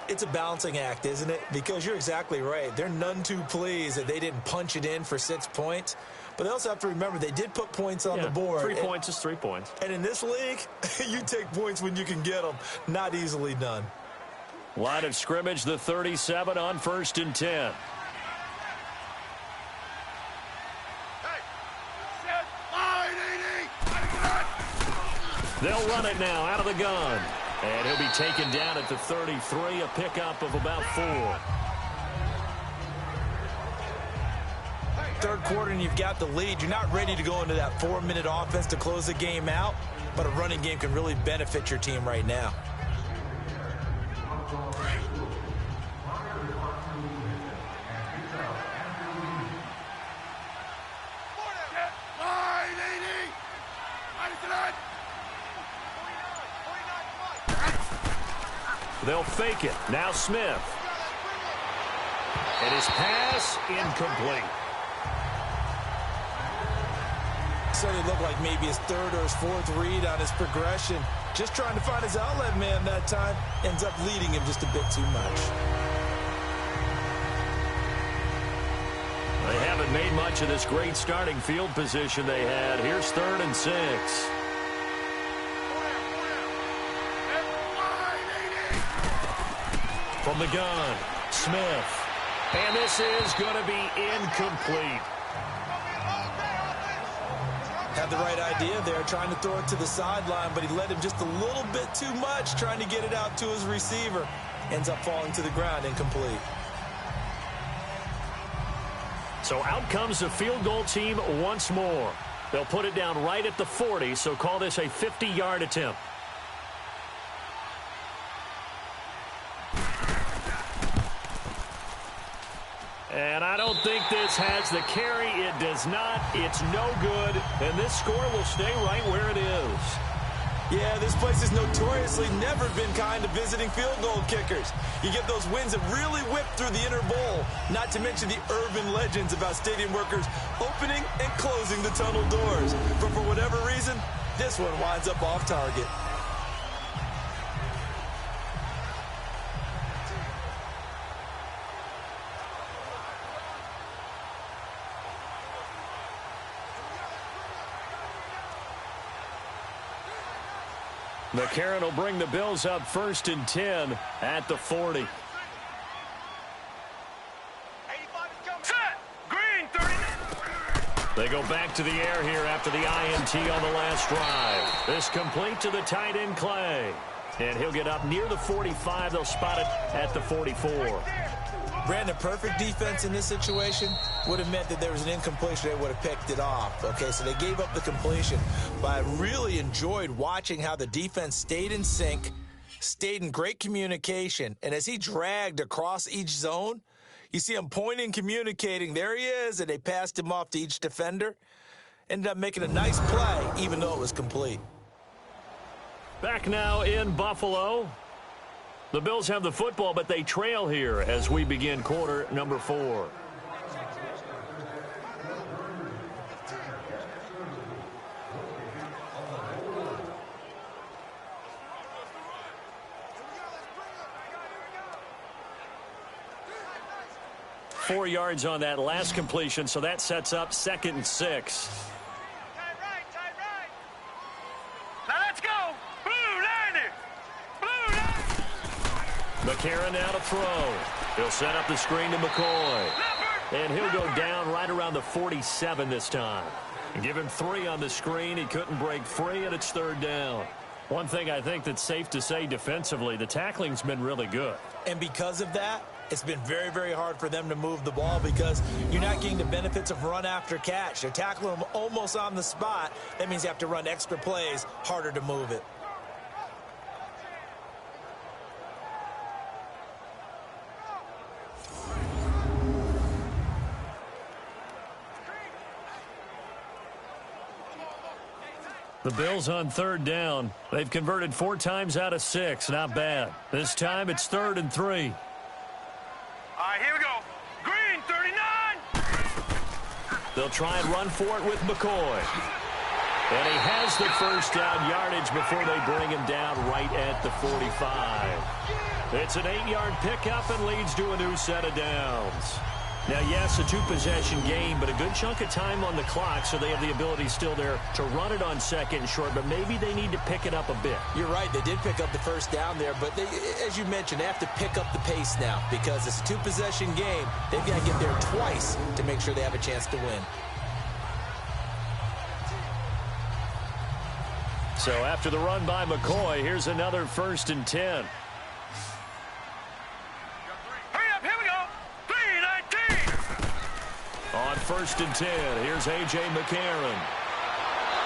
It's a balancing act, isn't it? Because you're exactly right. They're none too pleased that they didn't punch it in for 6 points. But they also have to remember they did put points on the board. 3 points is 3 points. And in this league, you take points when you can get them. Not easily done. Line of scrimmage, the 37 on 1st and 10. They'll run it now out of the gun. And he'll be taken down at the 33, a pickup of about 4. Third quarter and you've got the lead. You're not ready to go into that 4-minute offense to close the game out, but a running game can really benefit your team right now. They'll fake it. Now Smith. And his pass incomplete. So it looked like maybe his third or his fourth read on his progression. Just trying to find his outlet man that time. Ends up leading him just a bit too much. They haven't made much of this great starting field position they had. Here's 3rd and 6. From the gun, Smith. And this is going to be incomplete. Had the right idea there, trying to throw it to the sideline, but he led him just a little bit too much, trying to get it out to his receiver. Ends up falling to the ground, incomplete. So out comes the field goal team once more. They'll put it down right at the 40, so call this a 50-yard attempt. And I don't think this has the carry. It does not. It's no good. And this score will stay right where it is. Yeah, this place has notoriously never been kind to visiting field goal kickers. You get those wins that really whip through the inner bowl, not to mention the urban legends about stadium workers opening and closing the tunnel doors. But for whatever reason, this one winds up off target. McCarron will bring the Bills up 1st and 10 at the 40. Set. Green 39. They go back to the air here after the INT on the last drive. This complete to the tight end, Clay. And he'll get up near the 45. They'll spot it at the 44. Brandon, perfect defense in this situation would have meant that there was an incompletion. They would have picked it off. Okay, so they gave up the completion. But I really enjoyed watching how the defense stayed in sync, stayed in great communication. And as he dragged across each zone, you see him pointing, communicating. There he is, and they passed him off to each defender. Ended up making a nice play, even though it was complete. Back now in Buffalo. The Bills have the football, but they trail here as we begin quarter number 4. Four yards on that last completion, so that sets up 2nd and 6. Tight right. Now let's go. Blue line it. Blue line. McCarron now to throw. He'll set up the screen to McCoy. And he'll go down right around the 47 this time. And give him 3 on the screen. He couldn't break free, and it's 3rd down. One thing I think that's safe to say defensively, the tackling's been really good. And because of that, it's been very, very hard for them to move the ball because you're not getting the benefits of run after catch. They're tackling them almost on the spot. That means you have to run extra plays, harder to move it. The Bills on 3rd down. They've converted 4 times out of 6. Not bad. This time it's 3rd and 3. All right, here we go. Green 39. They'll try and run for it with McCoy. And he has the first down yardage before they bring him down right at the 45. It's an 8-yard pickup and leads to a new set of downs. Now, yes, a 2-possession game, but a good chunk of time on the clock, so they have the ability still there to run it on 2nd and short, but maybe they need to pick it up a bit. You're right. They did pick up the first down there, but they, as you mentioned, they have to pick up the pace now because it's a 2-possession game. They've got to get there twice to make sure they have a chance to win. So after the run by McCoy, here's another 1st and 10. Hurry up, here we go. 3-19. On 1st and 10, here's A.J. McCarron.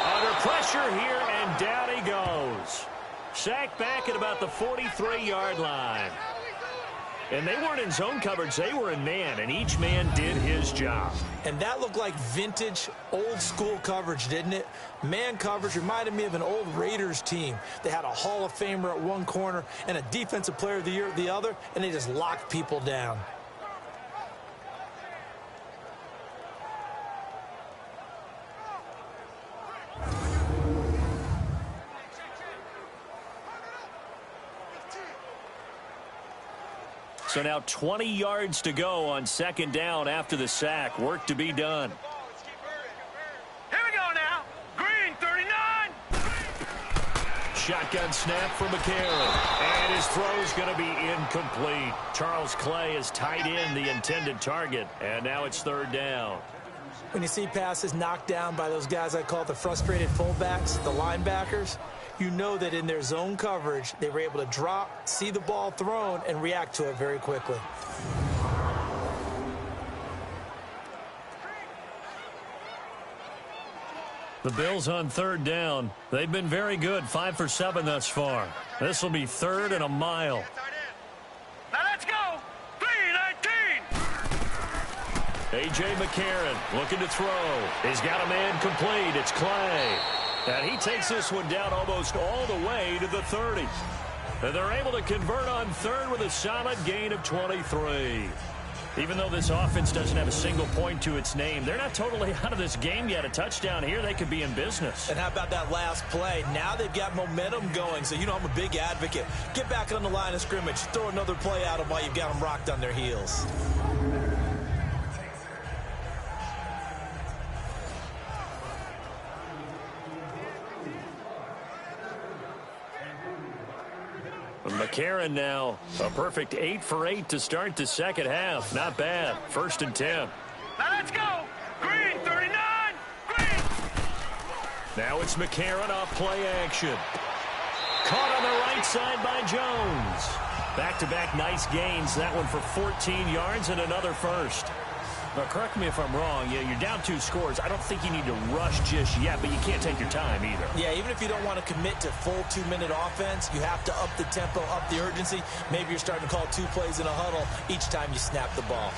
Under pressure here, and down he goes. Sacked back at about the 43-yard line. And they weren't in zone coverage. They were in man, and each man did his job. And that looked like vintage, old-school coverage, didn't it? Man coverage reminded me of an old Raiders team. They had a Hall of Famer at one corner and a Defensive Player of the Year at the other, and they just locked people down. So now 20 yards to go on second down after the sack. Work to be done. Here we go now. Green 39. Shotgun snap for McCarron. And his throw's going to be incomplete. Charles Clay is tied in the intended target. And now it's third down. When you see passes knocked down by those guys I call the frustrated fullbacks, the linebackers, you know that in their zone coverage, they were able to drop, see the ball thrown, and react to it very quickly. The Bills on third down. They've been very good, 5 for 7 thus far. This will be third and a mile. Now let's go. 3-19. A.J. McCarron looking to throw. He's got a man complete. It's Clay. And he takes this one down almost all the way to the 30. And they're able to convert on third with a solid gain of 23. Even though this offense doesn't have a single point to its name, they're not totally out of this game yet. A touchdown here, they could be in business. And how about that last play? Now they've got momentum going, so you know I'm a big advocate. Get back on the line of scrimmage. Throw another play at them while you've got them rocked on their heels. McCarron now, a perfect 8 for 8 to start the second half. Not bad. First and 10. Now let's go. Green 39. Green. Now it's McCarron off play action. Caught on the right side by Jones. Back-to-back nice gains. That one for 14 yards and another first. Now, correct me if I'm wrong. Yeah, you're down 2 scores. I don't think you need to rush just yet, but you can't take your time either. Yeah, even if you don't want to commit to full 2-minute offense, you have to up the tempo, up the urgency. Maybe you're starting to call 2 plays in a huddle each time you snap the ball.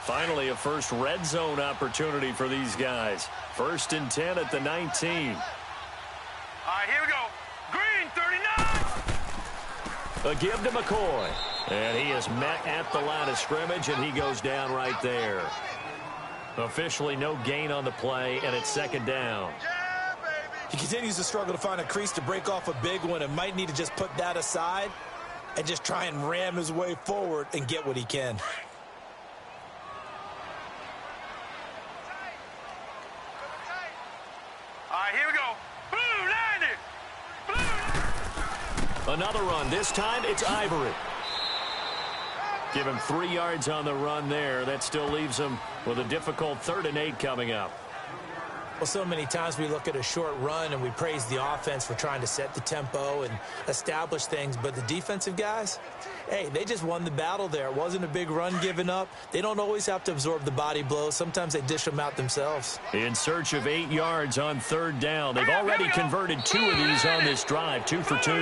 Finally, a first red zone opportunity for these guys. First and 10 at the 19. All right, here we go. Green 39. A give to McCoy. And he is met at the line of scrimmage, and he goes down right there. Officially no gain on the play, and it's second down. He continues to struggle to find a crease to break off a big one and might need to just put that aside and just try and ram his way forward and get what he can. All right, here we go. Blue 90. Blue. Another run. This time it's Ivory. Give him 3 yards on the run there. That still leaves him with a difficult 3rd and 8 coming up. Well, so many times we look at a short run and we praise the offense for trying to set the tempo and establish things. But the defensive guys, hey, they just won the battle there. It wasn't a big run given up. They don't always have to absorb the body blows. Sometimes they dish them out themselves. In search of 8 yards on 3rd down. They've already converted 2 of these on this drive, 2 for 2.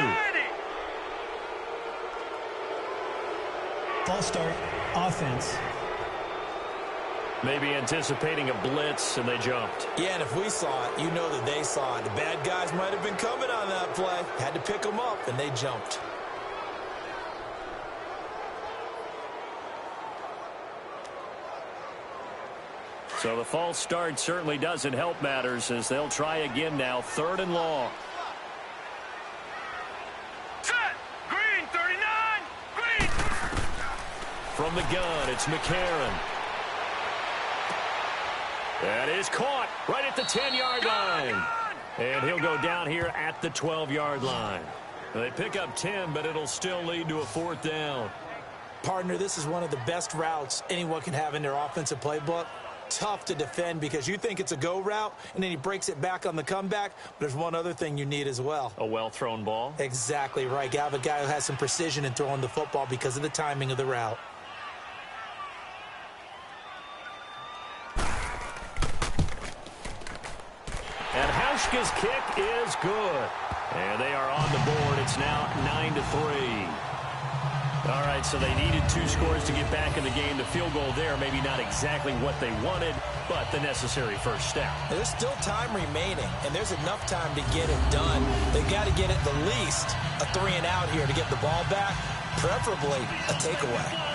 False start, offense. Maybe anticipating a blitz, and they jumped. Yeah, and if we saw it, you know that they saw it. The bad guys might have been coming on that play. Had to pick them up, and they jumped. So the false start certainly doesn't help matters as they'll try again now, 3rd and long. Set. Green 39. Green. From the gun, it's McCarron. That is caught right at the 10-yard line. And he'll go down here at the 12-yard line. They pick up 10, but it'll still lead to a 4th down. Partner, this is one of the best routes anyone can have in their offensive playbook. Tough to defend because you think it's a go route, and then he breaks it back on the comeback. But there's one other thing you need as well. A well-thrown ball? Exactly right. You have a guy who has some precision in throwing the football because of the timing of the route. And Hauschka's kick is good. And they are on the board. It's now 9-3. All right, so they needed 2 scores to get back in the game. The field goal there, maybe not exactly what they wanted, but the necessary first step. There's still time remaining, and there's enough time to get it done. They've got to get at the least a 3-and-out here to get the ball back, preferably a takeaway.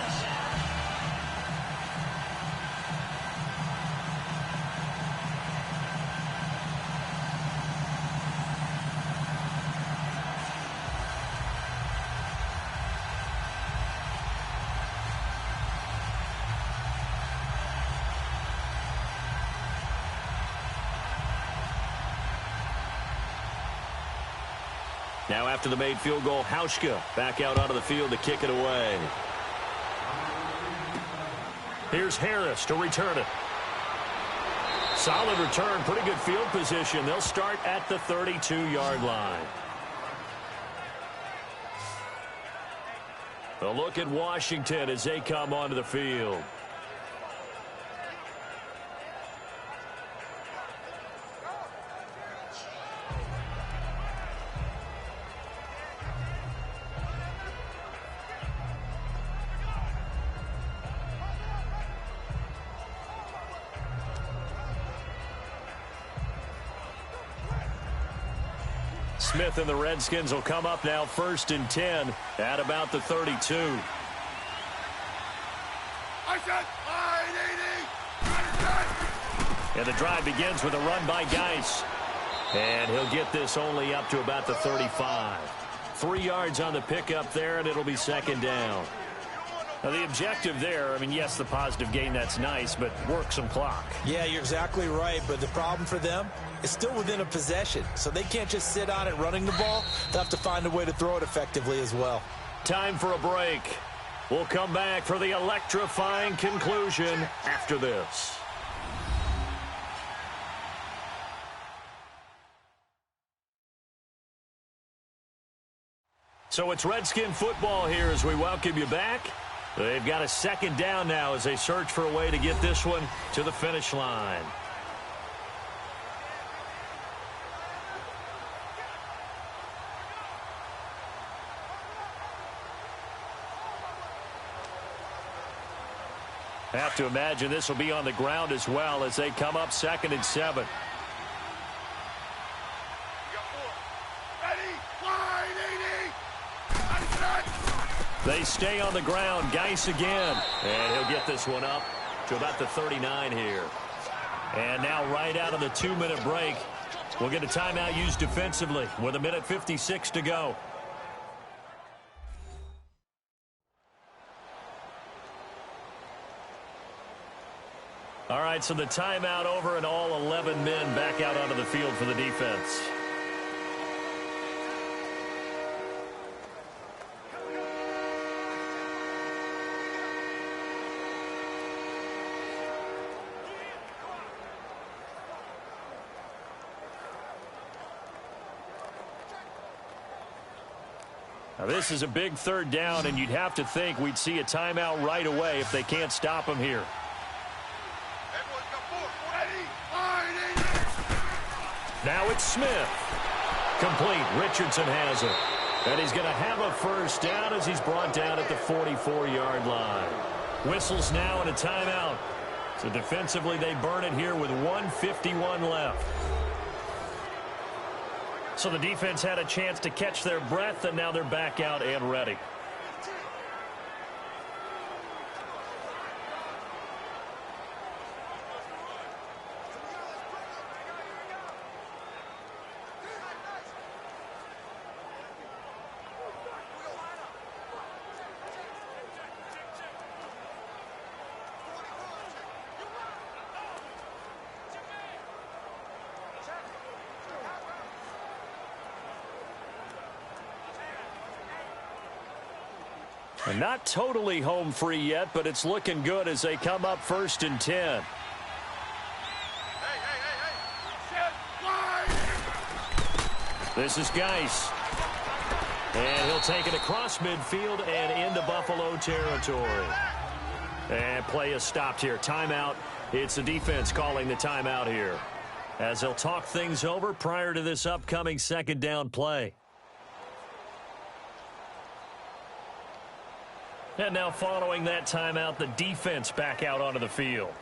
Now after the made field goal, Hauschka back out onto the field to kick it away. Here's Harris to return it. Solid return, pretty good field position. They'll start at the 32-yard line. A look at Washington as they come onto the field. Smith and the Redskins will come up now 1st and 10 at about the 32. And the drive begins with a run by Geis. And he'll get this only up to about the 35. 3 yards on the pickup there, and it'll be 2nd down. Now, the objective there, I mean, yes, the positive gain, that's nice, but work some clock. Yeah, you're exactly right, but the problem for them is still within a possession, so they can't just sit on it running the ball. They'll have to find a way to throw it effectively as well. Time for a break. We'll come back for the electrifying conclusion after this. So it's Redskin football here as we welcome you back. They've got a 2nd down now as they search for a way to get this one to the finish line. I have to imagine this will be on the ground as well as they come up 2nd and 7. They stay on the ground. Geis again. And he'll get this one up to about the 39 here. And now right out of the 2-minute break, we'll get a timeout used defensively with 1:56 to go. All right, so the timeout over and all 11 men back out onto the field for the defense. Now, this is a big 3rd down, and you'd have to think we'd see a timeout right away if they can't stop him here. Now it's Smith. Complete. Richardson has it. And he's going to have a 1st down as he's brought down at the 44-yard line. Whistles now and a timeout. So defensively, they burn it here with 1:51 left. So the defense had a chance to catch their breath, and now they're back out and ready. And not totally home free yet, but it's looking good as they come up 1st and 10. This is Geis. And he'll take it across midfield and into Buffalo territory. And play is stopped here. Timeout. It's the defense calling the timeout here. as they'll talk things over prior to this upcoming second down play. And now following that timeout, the defense back out onto the field.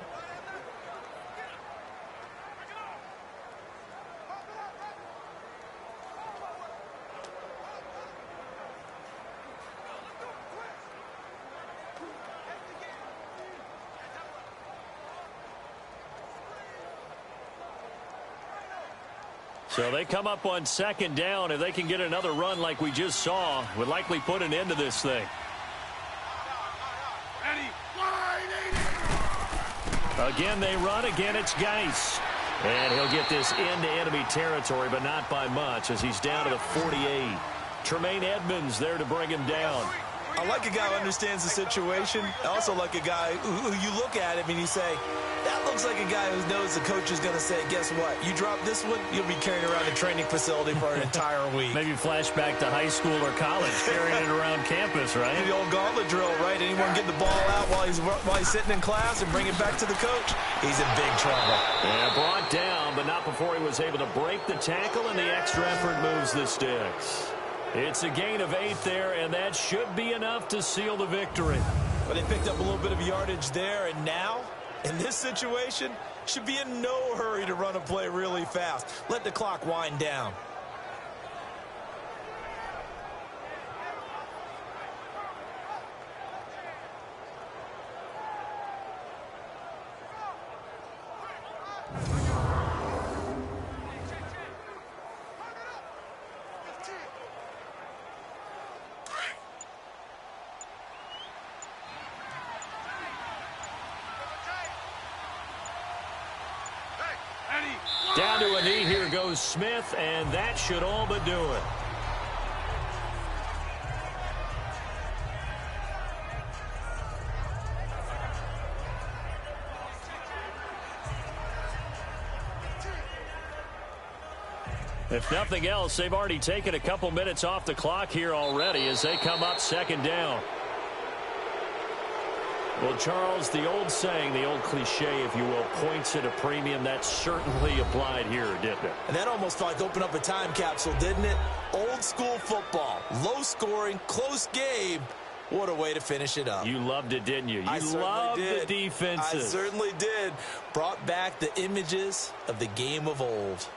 So they come up on second down. If they can get another run like we just saw, would likely put an end to this thing. Again, they run. Again, it's Geis. And he'll get this into enemy territory, but not by much, as he's down to the 48. Tremaine Edmonds there to bring him down. I like a guy who understands the situation. I also like a guy who you look at him and you say, that looks like a guy who knows the coach is going to say, guess what? You drop this one, you'll be carrying around a training facility for an entire week. Maybe flashback to high school or college, carrying it around campus, right? The old gauntlet drill, right? Anyone get the ball out while he's sitting in class and bring it back to the coach? He's in big trouble. Yeah, brought down, but not before he was able to break the tackle, and the extra effort moves the sticks. It's a gain of 8 there, and that should be enough to seal the victory. But they picked up a little bit of yardage there, and now, in this situation, should be in no hurry to run a play really fast. Let the clock wind down. Down to a knee, here goes Smith, and that should all but do it. If nothing else, they've already taken a couple minutes off the clock here already as they come up second down. Well, Charles, the old saying, the old cliche, if you will, points at a premium. That certainly applied here, didn't it? And that almost felt like opened up a time capsule, didn't it? Old school football, low scoring, close game. What a way to finish it up. You loved it, didn't you? You loved the defenses. I certainly did. Brought back the images of the game of old.